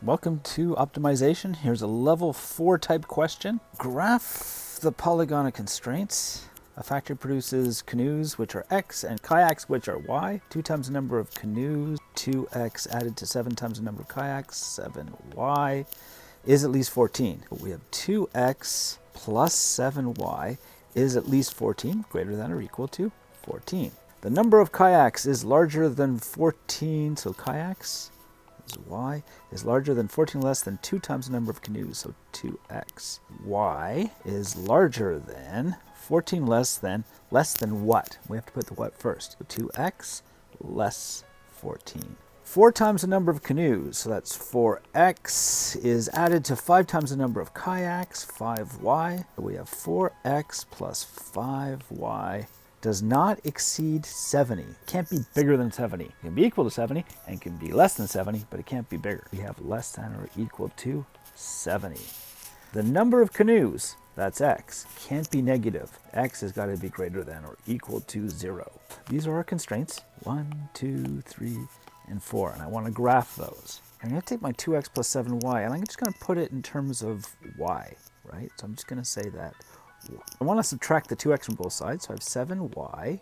Welcome to optimization. Here's a level 4 type question. Graph the polygon of constraints. A factory produces canoes, which are x, and kayaks, which are y. 2 times the number of canoes, 2x added to 7 times the number of kayaks, 7y, is at least 14. We have 2x plus 7y is at least 14, greater than or equal to 14. The number of kayaks is larger than 14, so kayaks is y, is larger than 14 less than 2 times the number of canoes, so 2x. Y is larger than 14 less than what? We have to put the what first. So 2x less 14. 4 times the number of canoes, so that's 4x, is added to 5 times the number of kayaks, 5y. We have 4x plus 5y does not exceed 70. It can't be bigger than 70. It can be equal to 70 and can be less than 70, but it can't be bigger. We have less than or equal to 70. The number of canoes, that's x, can't be negative. X has got to be greater than or equal to 0. These are our constraints, 1, 2, 3, and 4, and I want to graph those. I'm going to take my 2x plus 7y, and I'm just going to put it in terms of y, right? So I'm just going to say that I want to subtract the 2x from both sides, so I have 7y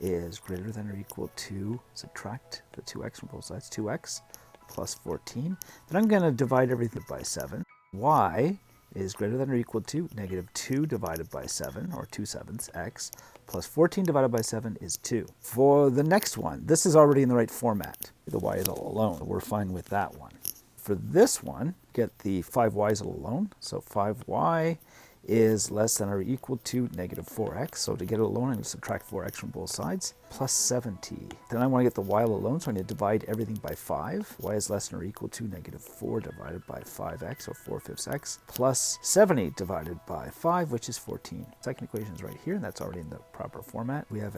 is greater than or equal to, subtract the 2x from both sides, 2x plus 14. Then I'm going to divide everything by 7. Y is greater than or equal to negative 2 divided by 7, or 2/7 x, plus 14 divided by 7 is 2. For the next one, this is already in the right format. The y is all alone. We're fine with that one. For this one, get the 5y's all alone. So 5y is less than or equal to negative 4x. So to get it alone, I'm going to subtract 4x from both sides, plus 70. Then I want to get the y all alone, so I'm going to divide everything by 5. Y is less than or equal to negative 4 divided by 5x, or 4/5 x, plus 70 divided by 5, which is 14. Second equation is right here, and that's already in the proper format. We have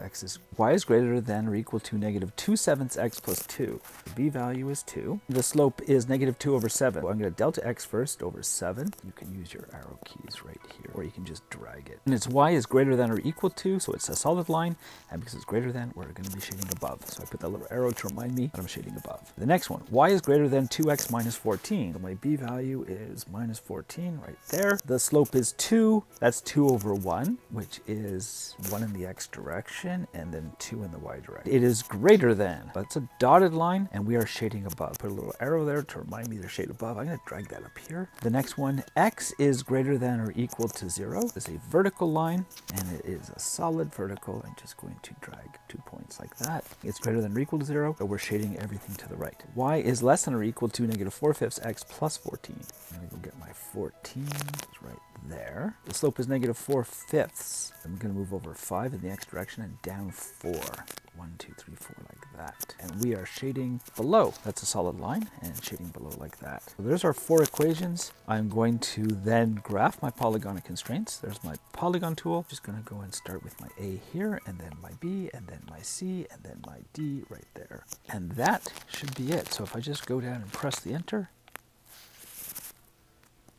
y is greater than or equal to negative 2/7 x plus 2. The b value is 2. The slope is negative 2 over 7. So I'm going to delta x first over 7. You can use your arrow keys right here, or you can just drag it. And its y is greater than or equal to, so it's a solid line, and because it's greater than, we're going to be shading above. So I put that little arrow to remind me that I'm shading above. The next one, y is greater than 2x minus 14. So my b value is minus 14 right there. The slope is 2. That's 2 over 1, which is 1 in the x direction, and then 2 in the y direction. It is greater than. That's a dotted line, and we are shading above. Put a little arrow there to remind me to shade above. I'm going to drag that up here. The next one, x is greater than or equal to 0. It's a vertical line, and it is a solid vertical. I'm just going to drag 2 points like that. It's greater than or equal to 0, but we're shading everything to the right. Y is less than or equal to negative 4/5 x plus 14. I'm going to go get my 14. It's right there. The slope is negative 4/5. I'm going to move over 5 in the x direction and down 4. 1, 2, 3, 4, like that. And we are shading below. That's a solid line, and shading below like that. So there's our 4 equations. I'm going to then graph my polygon of constraints. There's my polygon tool. Just going to go and start with my A here, and then my B, and then my C, and then my D right there. And that should be it. So if I just go down and press the enter,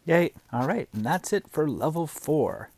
yay. All right, and that's it for level 4.